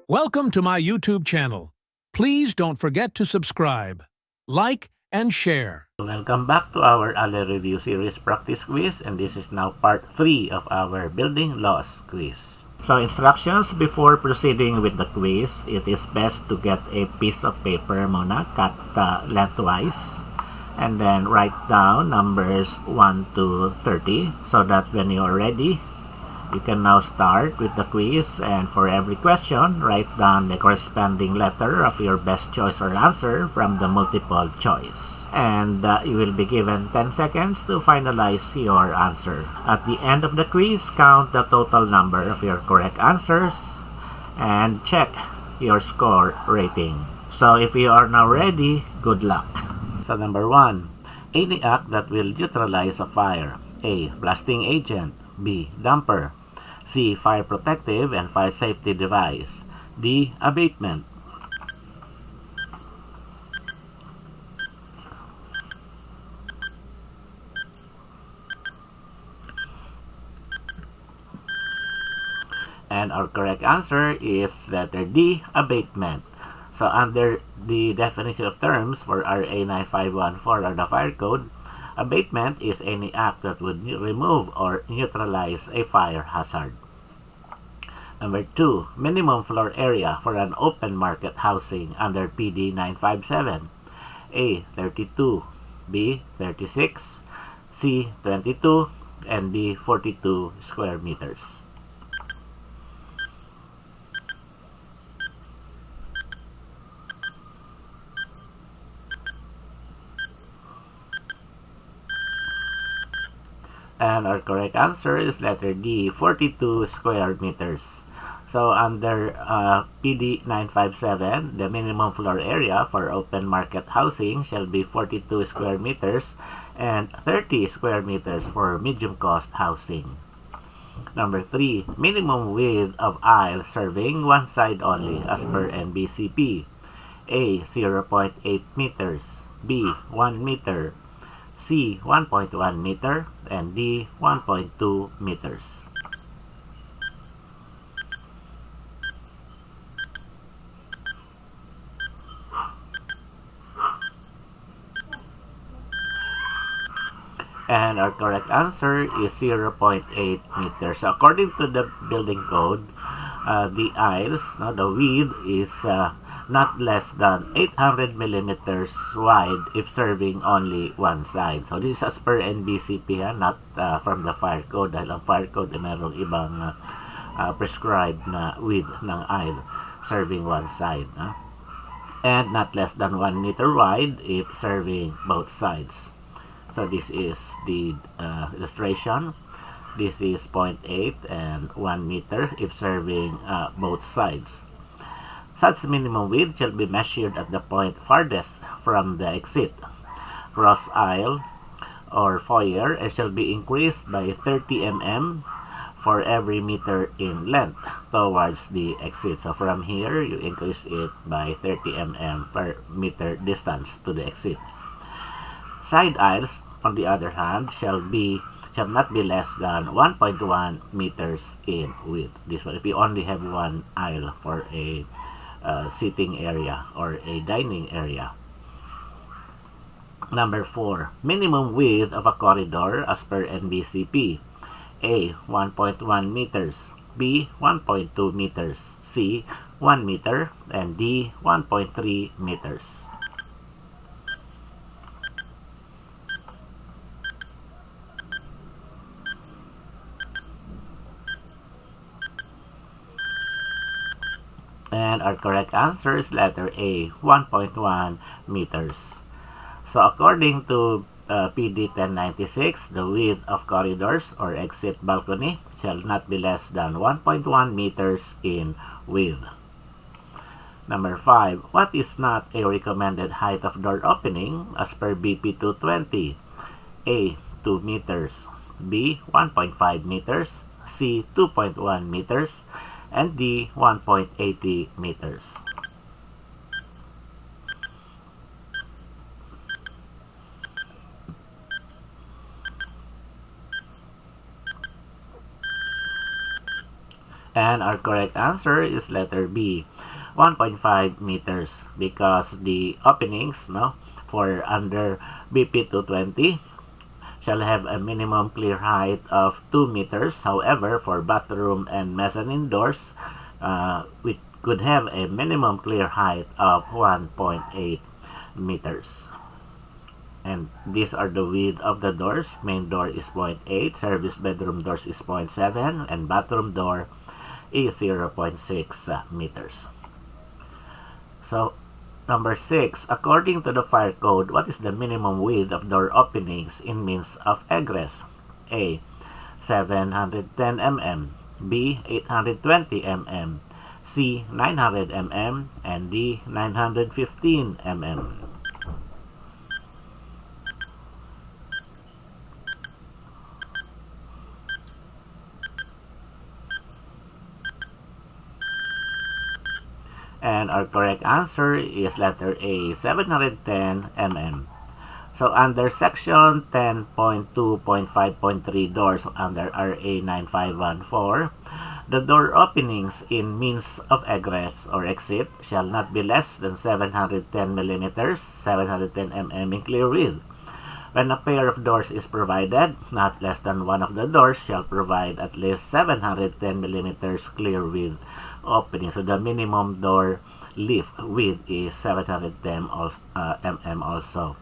Welcome to my YouTube channel. Please don't forget to subscribe, like, and share. Welcome back to our RLA Review Series Practice Quiz, and this is now part 3 of our Building Laws Quiz. So, instructions before proceeding with the quiz. It is best to get a piece of paper muna, cut lengthwise, and then write down numbers 1 to 30 so that when you are ready, you can now start with the quiz, and for every question, write down the corresponding letter of your best choice or answer from the multiple choice. And you will be given 10 seconds to finalize your answer. At the end of the quiz, count the total number of your correct answers and check your score rating. So if you are now ready, good luck. So number 1, any act that will neutralize a fire. A. Blasting agent. B. Damper. C. Fire protective and fire safety device. D. Abatement. And our correct answer is letter D. Abatement. So under the definition of terms for RA 9514 of the Fire Code, abatement is any act that would remove or neutralize a fire hazard. Number 2, minimum floor area for an open market housing under PD 957. A. 32, B. 36, C. 22, and D. 42 square meters. And our correct answer is letter D, 42 square meters. So under PD 957, the minimum floor area for open market housing shall be 42 square meters and 30 square meters for medium cost housing. Number 3, minimum width of aisle serving one side only as per NBCP. A. 0.8 meters. B. 1 meter. C. 1.1 meter, and D. 1.2 meters. And our correct answer is 0.8 meters. So according to the building code, the aisles, the width is not less than 800 millimeters wide if serving only one side. So this is as per NBCP, not from the Fire Code, dahil ang Fire Code ay mayroong ibang prescribed na width ng aisle serving one side. And not less than 1 meter wide if serving both sides. So this is the illustration. This is 0.8 and 1 meter if serving both sides. Such minimum width shall be measured at the point farthest from the exit, cross aisle, or foyer, and shall be increased by 30 mm for every meter in length towards the exit. So from here, you increase it by 30 mm per meter distance to the exit. Side aisles, on the other hand, shall not be less than 1.1 meters in width. This one, if you only have one aisle for a sitting area or a dining area. Number 4, minimum width of a corridor as per NBCP. A. 1.1 meters. B. 1.2 meters. C. 1 meter. And D. 1.3 meters. And our correct answer is letter A, 1.1 meters. So according to PD 1096, the width of corridors or exit balcony shall not be less than 1.1 meters in width. Number 5, what is not a recommended height of door opening as per BP 220? A. 2 meters. B. 1.5 meters. C. 2.1 meters. And D. 1.80 meters. And our correct answer is letter B, 1.5 meters, because the openings for under BP 220 shall have a minimum clear height of 2 meters. However, for bathroom and mezzanine doors, we could have a minimum clear height of 1.8 meters. And these are the width of the doors. Main door is 0.8, service bedroom doors is 0.7, and bathroom door is 0.6 meters. So, number 6, according to the fire code, what is the minimum width of door openings in means of egress? A, 710 mm, B, 820 mm, C, 900 mm, and D, 915 mm. And our correct answer is letter A, 710 mm. So under section 10.2.5.3 doors under RA 9514, the door openings in means of egress or exit shall not be less than 710 millimeters, 710 mm in clear width. When a pair of doors is provided, not less than one of the doors shall provide at least 710 millimeters clear width opening. So the minimum door lift width is 710 mm also.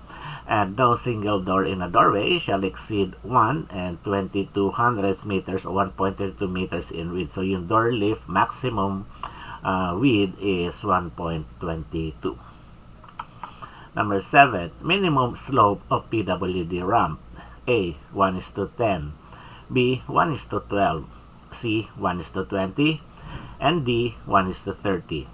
And no single door in a doorway shall exceed 1 and 2200 meters or 1.32 meters in width. So yung door lift maximum width is 1.22. Number 7, minimum slope of PWD ramp. A, 1:10, B, 1:12, C, 1:20, and D, 1:30.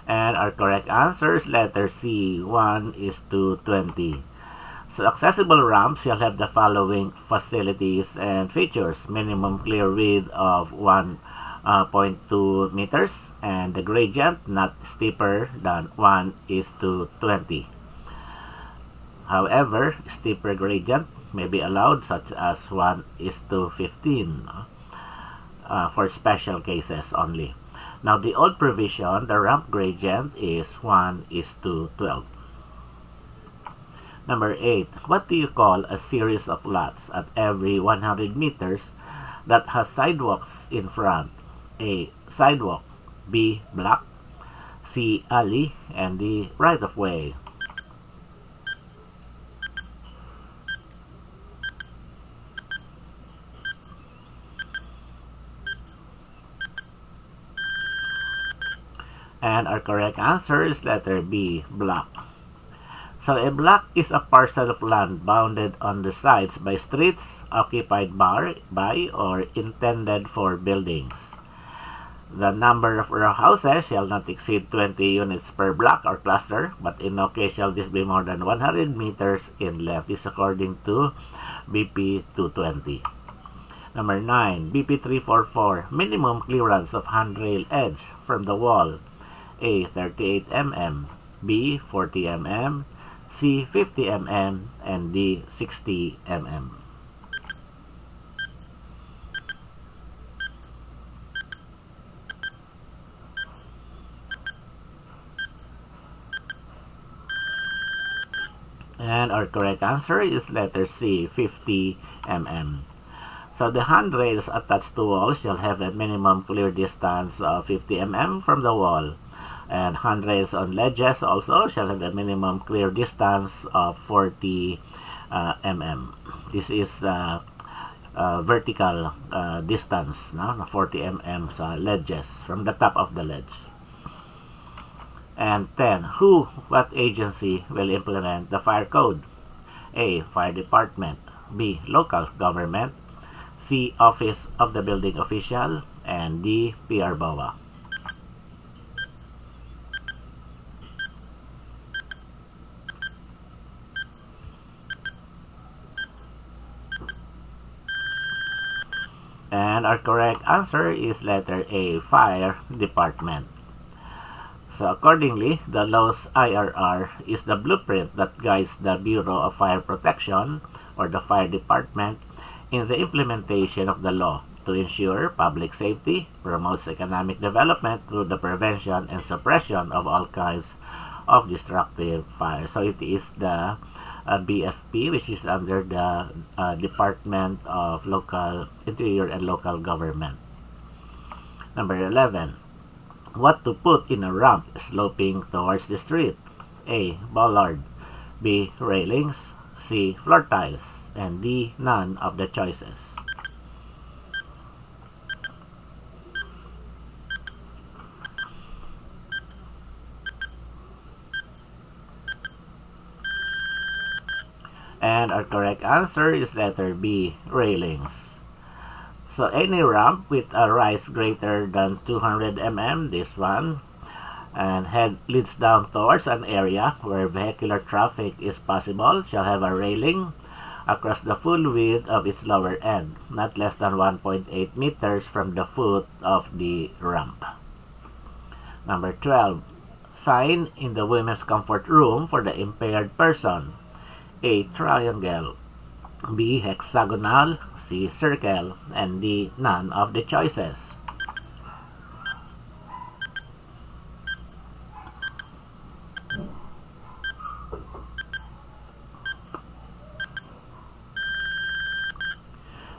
And our correct answer is letter C, 1:20. So accessible ramps shall have the following facilities and features. Minimum clear width of 1.2 meters and the gradient not steeper than 1:20. However, steeper gradient may be allowed such as 1:15 for special cases only. Now the old provision, the ramp gradient is 1:12. Number 8, what do you call a series of lots at every 100 meters that has sidewalks in front? A, sidewalk, B, block, C, alley, and D, right-of-way. And our correct answer is letter B, block. So a block is a parcel of land bounded on the sides by streets occupied by or intended for buildings. The number of row houses shall not exceed 20 units per block or cluster, but in no case shall this be more than 100 meters in length. This is according to BP 220. Number 9, BP 344, minimum clearance of handrail edge from the wall. A, 38 mm, B, 40 mm, C, 50 mm, and D, 60 mm. And our correct answer is letter C, 50 mm. So the handrails attached to walls shall have a minimum clear distance of 50 mm from the wall. And handrails on ledges also shall have a minimum clear distance of 40 mm. This is vertical distance, 40 mm sa ledges from the top of the ledge. And 10, what agency will implement the fire code? A, fire department, B, local government, C, office of the building official, and D, PRBOA. And our correct answer is letter A, fire department. So accordingly, the law's IRR is the blueprint that guides the Bureau of Fire Protection or the Fire Department in the implementation of the law to ensure public safety, promotes economic development through the prevention and suppression of all kinds of destructive fire. So it is the BFP, which is under the Department of Local Interior and Local Government. Number 11. What to put in a ramp sloping towards the street? A. Bollard. B. Railings. C. Floor tiles. And D. None of the choices. And our correct answer is letter B. Railings. So any ramp with a rise greater than 200 mm, this one, and head leads down towards an area where vehicular traffic is possible shall have a railing across the full width of its lower end, not less than 1.8 meters from the foot of the ramp. Number 12. Sign in the women's comfort room for the impaired person. A. Triangle. B. Hexagonal. C. Circle. And D. None of the choices.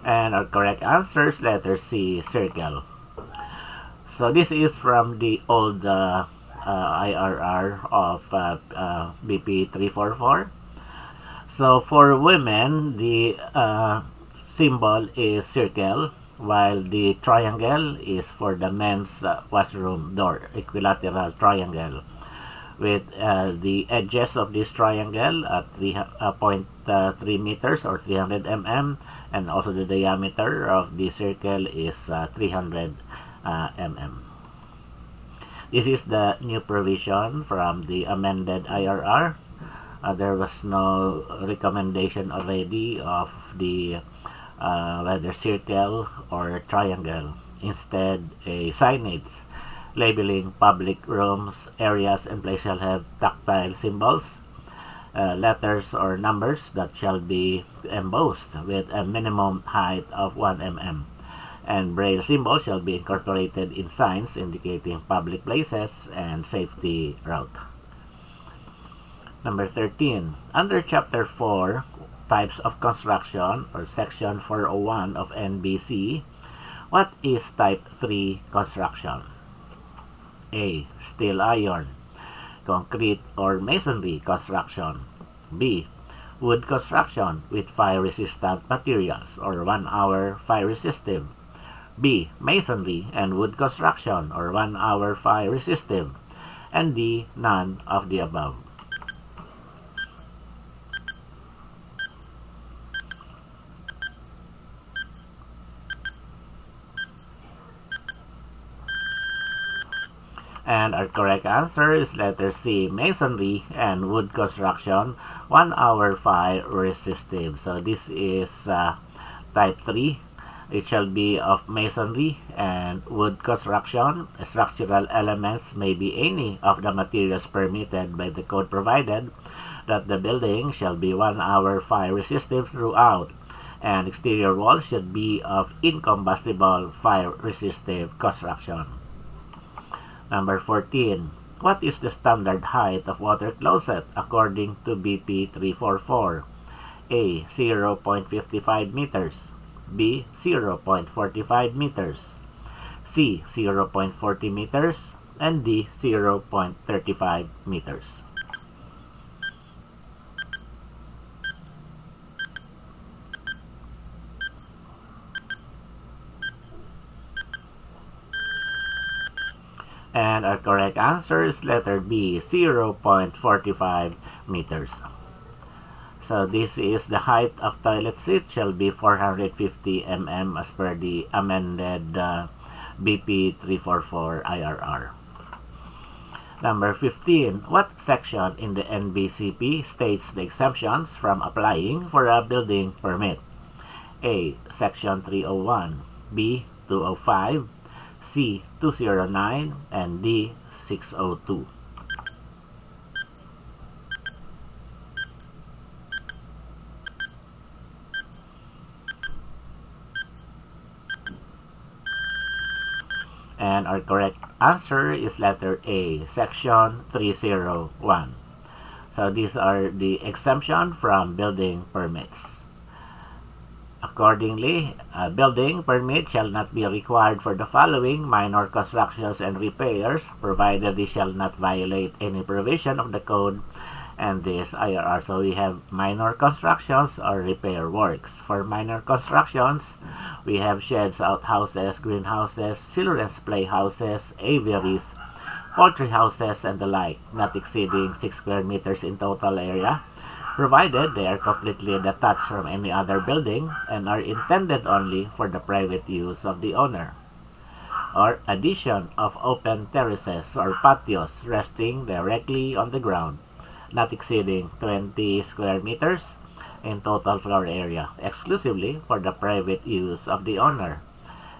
And our correct answer is letter C. Circle. So this is from the old IRR of BP 344. So for women, the symbol is circle, while the triangle is for the men's washroom door, equilateral triangle, with the edges of this triangle at 3.3 meters or 300 mm, and also the diameter of the circle is 300 mm. This is the new provision from the amended IRR. There was no recommendation already of the whether circle or triangle. Instead, a signage labeling public rooms, areas, and places shall have tactile symbols, letters or numbers that shall be embossed with a minimum height of 1 mm. And braille symbols shall be incorporated in signs indicating public places and safety route. Number 13. Under Chapter 4, Types of Construction, or Section 401 of NBC, what is Type 3 construction? A. Steel iron, concrete or masonry construction. B. Wood construction with fire-resistant materials or 1 hour fire-resistive. B. Masonry and wood construction or 1 hour fire-resistive. And D. None of the above. And our correct answer is letter C, masonry and wood construction, 1 hour fire resistive. So this is type 3. It shall be of masonry and wood construction. Structural elements may be any of the materials permitted by the code, provided that the building shall be 1 hour fire resistive throughout, and exterior walls should be of incombustible fire resistive construction. Number 14. What is the standard height of water closet according to BP 344? A. 0.55 meters. B. 0.45 meters. C. 0.40 meters. And D. 0.35 meters. And our correct answer is letter B, 0.45 meters. So this is the height of toilet seat shall be 450 mm as per the amended BP 344 IRR. Number 15. What section in the NBCP states the exemptions from applying for a building permit? A. Section 301. B. 205. C. 209. And D. 602. And our correct answer is letter A, Section 301. So these are the exemption from building permits. Accordingly, a building permit shall not be required for the following minor constructions and repairs, provided they shall not violate any provision of the code and this IRR. So we have minor constructions or repair works. For minor constructions, we have sheds, outhouses, greenhouses, children's playhouses, aviaries, poultry houses, and the like, not exceeding 6 square meters in total area, provided they are completely detached from any other building and are intended only for the private use of the owner. Or addition of open terraces or patios resting directly on the ground, not exceeding 20 square meters in total floor area, exclusively for the private use of the owner.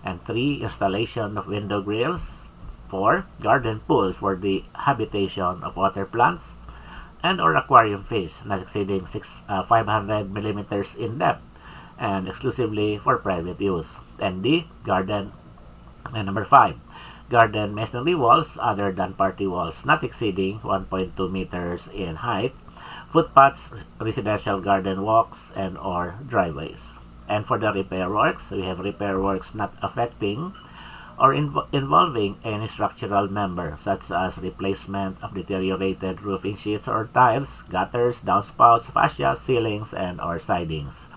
And 3. Installation of window grills. 4. Garden pools for the habitation of water plants and or aquarium fish, not exceeding 500 millimeters in depth and exclusively for private use. And D. Garden. And number 5. Garden masonry walls other than party walls, not exceeding 1.2 meters in height, footpaths, residential garden walks, and or driveways. And for the repair works, we have repair works not affecting or involving any structural member, such as replacement of deteriorated roofing sheets or tiles, gutters, downspouts, fascia, ceilings, and or sidings.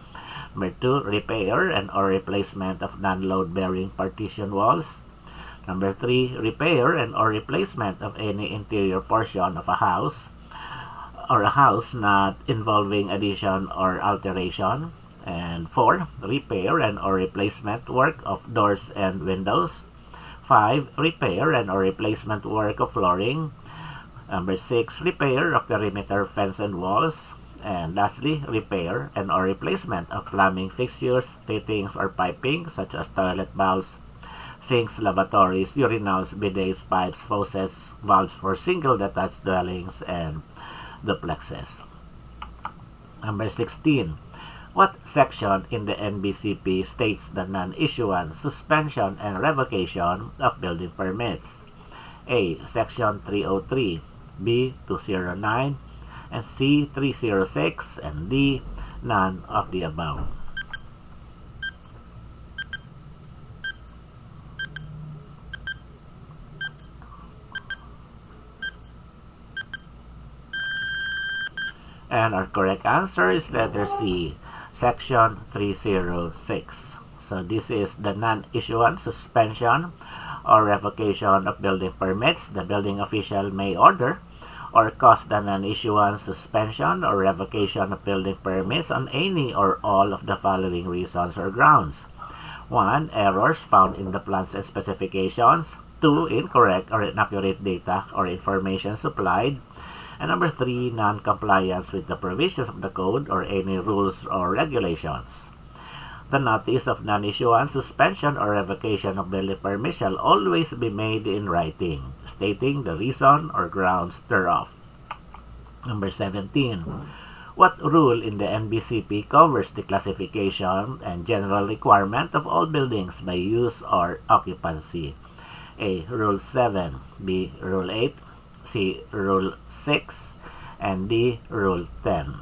Number 2, repair and or replacement of non-load bearing partition walls. Number 3, repair and or replacement of any interior portion of a house or a house not involving addition or alteration. And 4, repair and or replacement work of doors and windows. 5, repair and or replacement work of flooring. Number 6, repair of perimeter fence and walls. And lastly, repair and or replacement of plumbing fixtures, fittings, or piping, such as toilet valves, sinks, lavatories, urinals, bidets, pipes, faucets, valves for single detached dwellings, and duplexes. Number 16. What section in the NBCP states the non-issuance, suspension, and revocation of building permits? A. Section 303, B. 209, and C. 306, and D. None of the above. And our correct answer is letter C, Section 306. So this is the non-issuance, suspension, or revocation of building permits. The building official may order or cause the non-issuance, suspension, or revocation of building permits on any or all of the following reasons or grounds. 1. Errors found in the plans and specifications. 2. Incorrect or inaccurate data or information supplied. And number 3, non-compliance with the provisions of the code or any rules or regulations. The notice of non-issuance, suspension, or revocation of building permit shall always be made in writing, stating the reason or grounds thereof. Number 17. What rule in the NBCP covers the classification and general requirement of all buildings by use or occupancy? A. Rule 7, B. Rule 8, C. Rule 6, and D. Rule 10.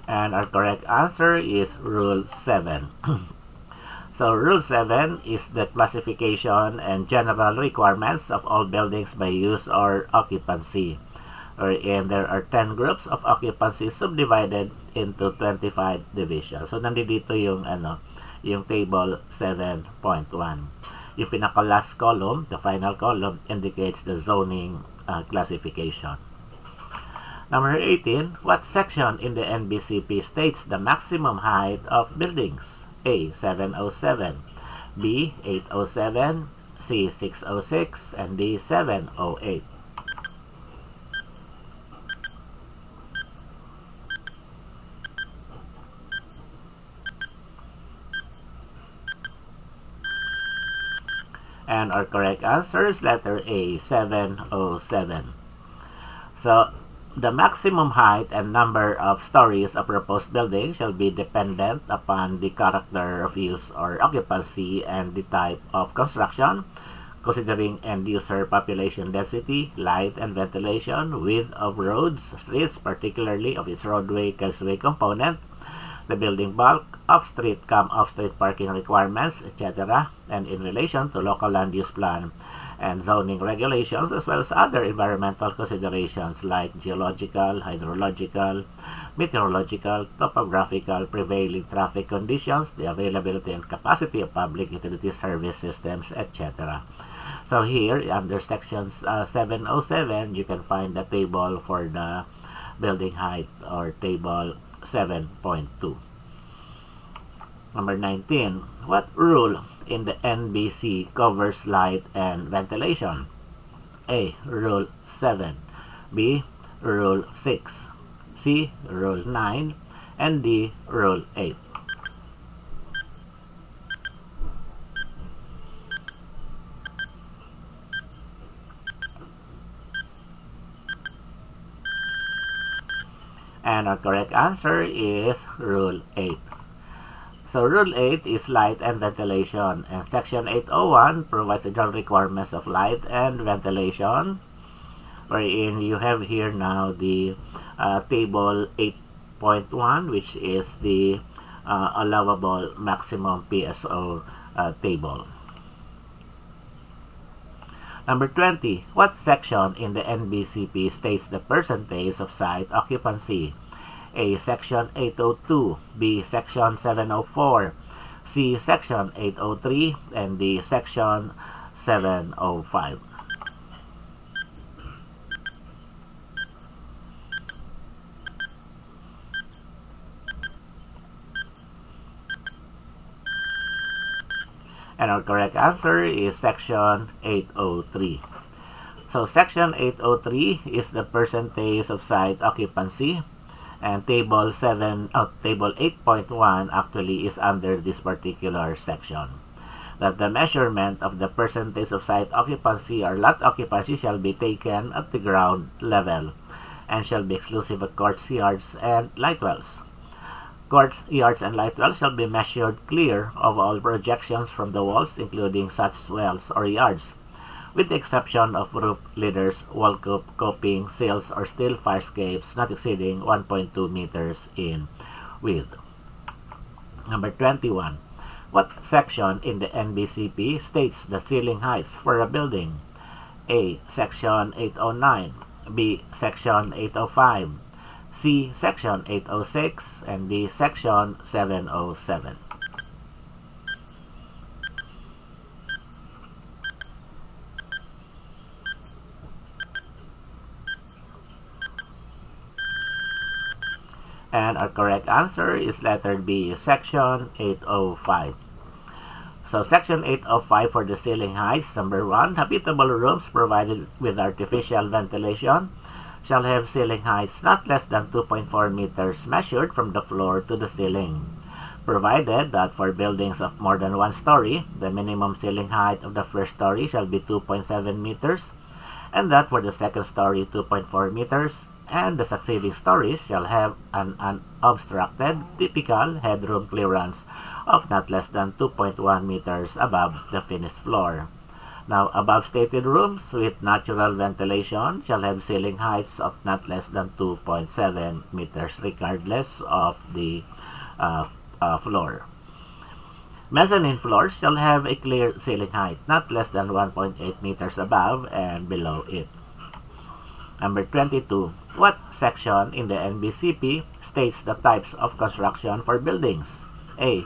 And our correct answer is Rule 7. So Rule 7 is the classification and general requirements of all buildings by use or occupancy. And there are 10 groups of occupancy subdivided into 25 divisions. So nandito yung yung table 7.1. Yung pinaka-last column, the final column, indicates the zoning classification. Number 18, what section in the NBCP states the maximum height of buildings? A. 707, B. 807, C. 606, and D. 708. And our correct answer is letter A, 707. So, the maximum height and number of stories of proposed building shall be dependent upon the character of use or occupancy and the type of construction, considering end-user population density, light and ventilation, width of roads, streets, particularly of its roadway, causeway component, the building bulk, off-street, off-street parking requirements, etc., and in relation to local land use plan and zoning regulations, as well as other environmental considerations like geological, hydrological, meteorological, topographical, prevailing traffic conditions, the availability and capacity of public utility service systems, etc. So here, under section 707, you can find the table for the building height, or table 7.2. Number 19. What rule in the NBC covers light and ventilation? A. Rule 7. B. Rule 6. C. Rule 9. And D. Rule 8. And our correct answer is Rule 8. So Rule 8 is light and ventilation, and Section 801 provides the general requirements of light and ventilation, wherein you have here now the table 8.1, which is the allowable maximum PSO table. Number 20. What section in the NBCP states the percentage of site occupancy? A. Section 802, B. Section 704, C. Section 803, and D. Section 705. And our correct answer is Section 803. So Section 803 is the percentage of site occupancy, and table 8.1 actually is under this particular section. That the measurement of the percentage of site occupancy or lot occupancy shall be taken at the ground level and shall be exclusive of courts, yards, and light wells. Courts, yards, and light wells shall be measured clear of all projections from the walls, including such wells or yards, with the exception of roof leaders, wall coping, sills, or steel fire escapes not exceeding 1.2 meters in width. Number 21. What section in the NBCP states the ceiling heights for a building? A. Section 809, B. Section 805, C. Section 806, and D. Section 707. And our correct answer is letter B, Section 805. So Section 805 for the ceiling heights. Number 1, habitable rooms provided with artificial ventilation shall have ceiling heights not less than 2.4 meters measured from the floor to the ceiling, provided that for buildings of more than 1 story, the minimum ceiling height of the first story shall be 2.7 meters, and that for the second story 2.4 meters, and the succeeding stories shall have an unobstructed typical headroom clearance of not less than 2.1 meters above the finished floor. Now, above stated rooms with natural ventilation shall have ceiling heights of not less than 2.7 meters regardless of the floor. Mezzanine floors shall have a clear ceiling height not less than 1.8 meters above and below it. Number 22. What section in the NBCP states the types of construction for buildings? A.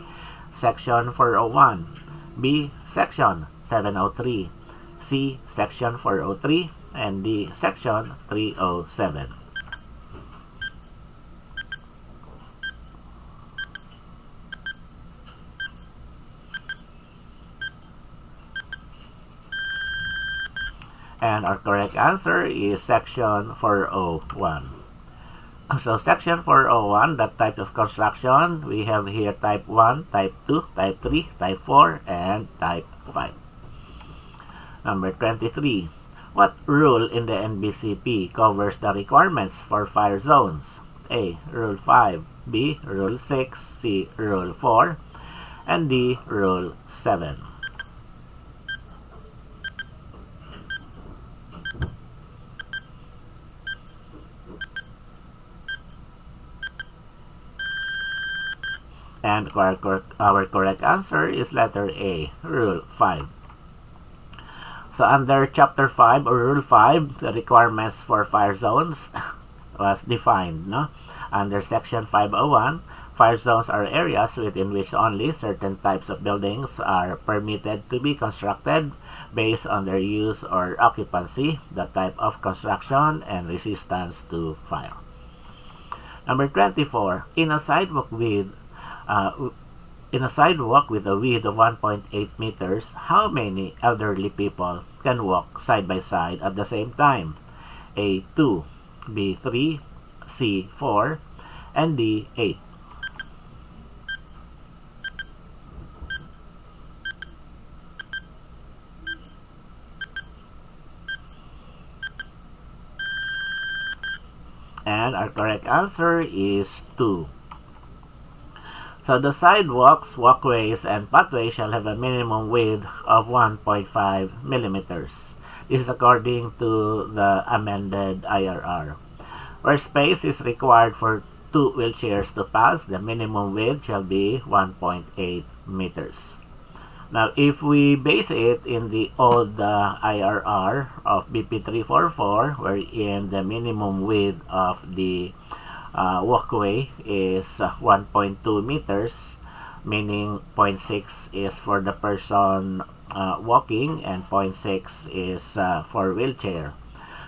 Section 401, B. Section 703, C. Section 403, and D. Section 307. And our correct answer is Section 401. So Section 401, that type of construction, we have here Type 1, Type 2, Type 3, Type 4, and Type 5. Number 23. What rule in the NBCP covers the requirements for fire zones? A. Rule 5, B. Rule 6, C. Rule 4, and D. Rule 7. And our correct answer is letter A, Rule 5. So under Chapter 5 or Rule 5, the requirements for fire zones was defined. No? Under Section 501, fire zones are areas within which only certain types of buildings are permitted to be constructed based on their use or occupancy, the type of construction, and resistance to fire. Number 24, in a sidewalk with a width of 1.8 meters, how many elderly people can walk side by side at the same time? A. 2, B. 3, C. 4, and D. 8. And our correct answer is 2. So the sidewalks, walkways, and pathways shall have a minimum width of 1.5 millimeters. This is according to the amended IRR. Where space is required for 2 wheelchairs to pass, the minimum width shall be 1.8 meters. Now, if we base it in the old IRR of BP 344, wherein the minimum width of the walkway is 1.2 meters, meaning 0.6 is for the person walking and 0.6 is for wheelchair.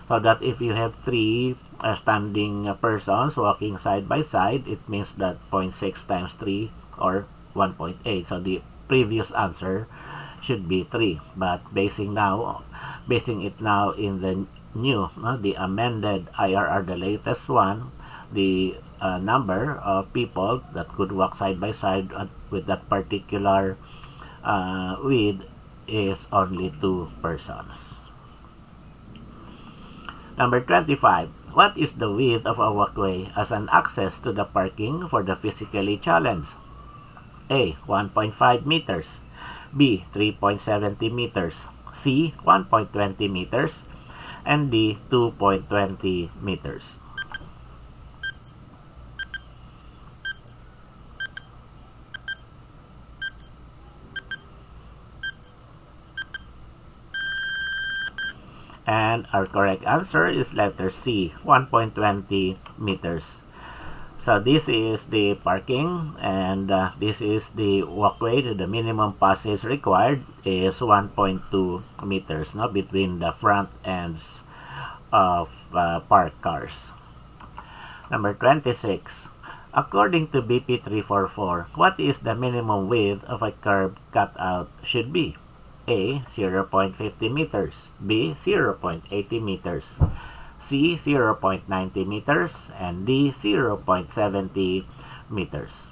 So that if you have 3 standing persons walking side by side, it means that 0.6 times 3 or 1.8. So the previous answer should be 3. But basing it now in the new, the amended IRR, the latest one, the number of people that could walk side by side with that particular width is only 2 persons. Number 25. What is the width of a walkway as an access to the parking for the physically challenged? A. 1.5 meters, B. 3.70 meters, C. 1.20 meters, and D. 2.20 meters. And our correct answer is letter C, 1.20 meters. So this is the parking, and this is the walkway. The minimum passage required is 1.2 meters between the front ends of parked cars. Number 26. According to BP 344, what is the minimum width of a curb cutout should be? A. 0.50 meters, B. 0.80 meters, C. 0.90 meters, and D. 0.70 meters.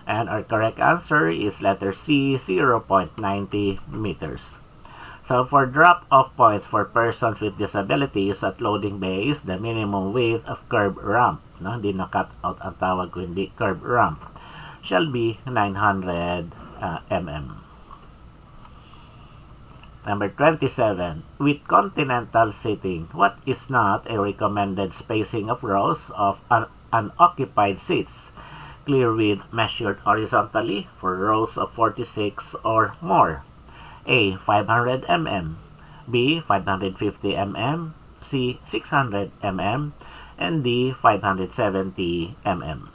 And our correct answer is letter C, 0.90 meters. So for drop-off points for persons with disabilities at loading bays, the minimum width of curb ramp, hindi na cut out ang tawag kundi curb ramp, shall be 900 mm. Number 27. With continental seating, what is not a recommended spacing of rows of unoccupied seats? Clear width measured horizontally for rows of 46 or more. A. 500 mm, B. 550 mm, C. 600 mm, and D. 570 mm.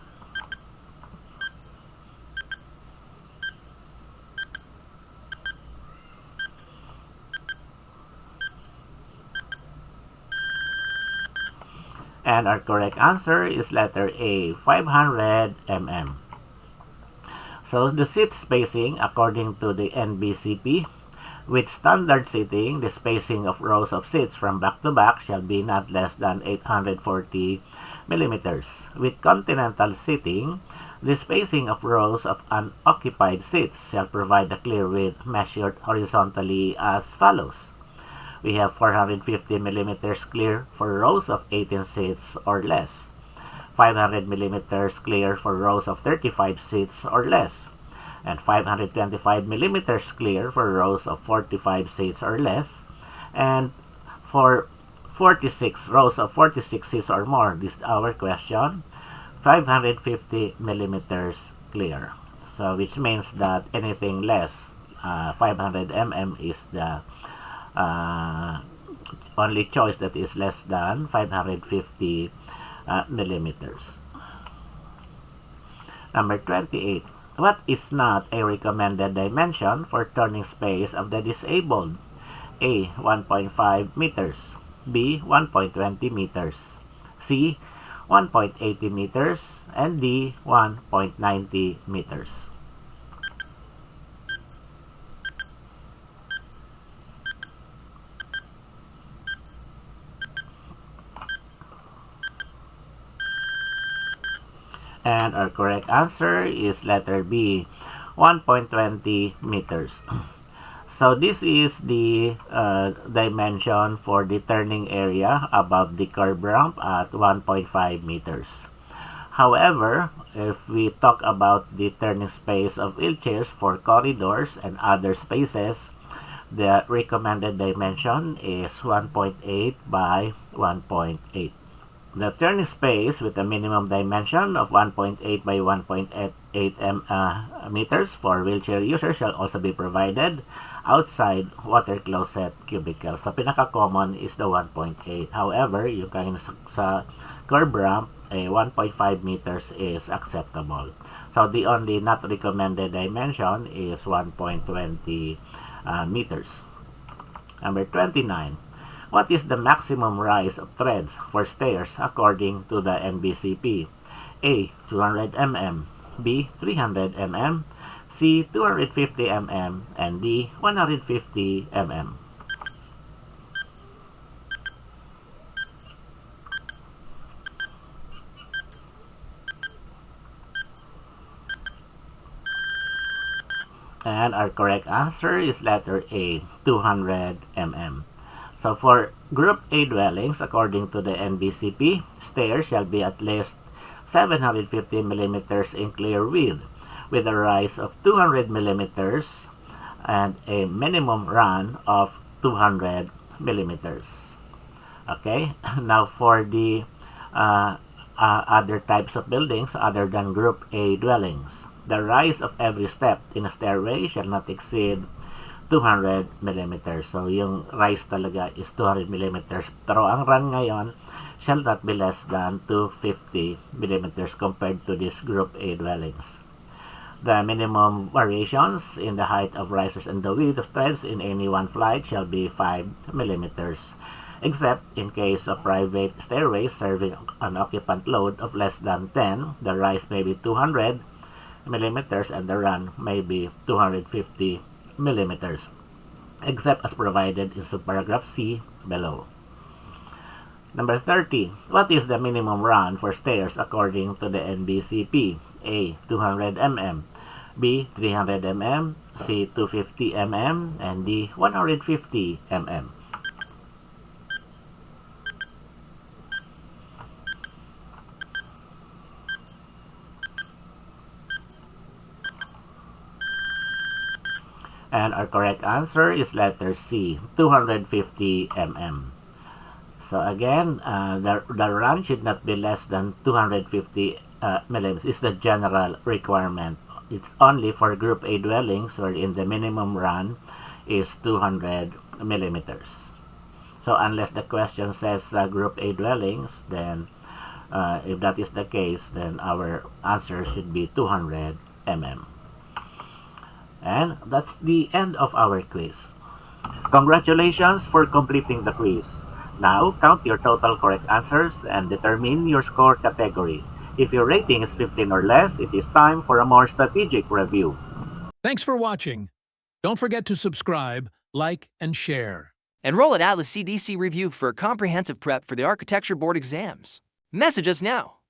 And our correct answer is letter A, 500 mm. So the seat spacing according to the NBCP, With standard seating, the spacing of rows of seats from back to back shall be not less than 840 millimeters. With continental seating, the spacing of rows of unoccupied seats shall provide a clear width measured horizontally as follows. We have 450 millimeters clear for rows of 18 seats or less, 500 millimeters clear for rows of 35 seats or less, and 525 millimeters clear for rows of 45 seats or less, and for 46 rows of 46 seats or more, this is our question, 550 millimeters clear. So which means that anything less 500 mm is the only choice that is less than 550 millimeters. Number 28. What is not a recommended dimension for turning space of the disabled? A. 1.5 meters. B. 1.20 meters. C. 1.80 meters. And D. 1.90 meters. And our correct answer is letter B, 1.20 meters. So this is the dimension for the turning area above the curb ramp at 1.5 meters. However, if we talk about the turning space of wheelchairs for corridors and other spaces, the recommended dimension is 1.8 by 1.8. The turning space with a minimum dimension of 1.8 by 1.8 meters for wheelchair users shall also be provided outside water closet cubicle. So, pinaka-common is the 1.8. However, yung kain sa curb ramp, 1.5 meters is acceptable. So, the only not recommended dimension is 1.20 meters. Number 29. What is the maximum rise of treads for stairs according to the NBCP? A. 200 mm, B. 300 mm, C. 250 mm, and D. 150 mm. And our correct answer is letter A, 200 mm. So for Group A dwellings, according to the NBCP, stairs shall be at least 750 millimeters in clear width, with a rise of 200 millimeters and a minimum run of 200 millimeters. Okay, now for the other types of buildings other than Group A dwellings, the rise of every step in a stairway shall not exceed 200 millimeters. So, yung rise talaga is 200 millimeters. Pero ang run ngayon shall not be less than 250 millimeters compared to these Group A dwellings. The minimum variations in the height of risers and the width of treads in any one flight shall be 5 millimeters, except in case of private stairways serving an occupant load of less than 10, the rise may be 200 millimeters and the run may be 250 millimeters, except as provided in subparagraph C below. Number 30. What is the minimum run for stairs according to the NBCP? A. 200 mm, B. 300 mm, C. 250 mm, and D. 150 mm. And our correct answer is letter C, 250 mm. So again, the run should not be less than 250 millimeters. It's the general requirement. It's only for Group A dwellings wherein the minimum run is 200 millimeters. So unless the question says Group A dwellings, then if that is the case, then our answer should be 200 mm. And that's the end of our quiz. Congratulations for completing the quiz. Now, count your total correct answers and determine your score category. If your rating is 15 or less, it is time for a more strategic review. Thanks for watching. Don't forget to subscribe, like, and share. Enroll at Atlas CDC Review for a comprehensive prep for the Architecture Board exams. Message us now.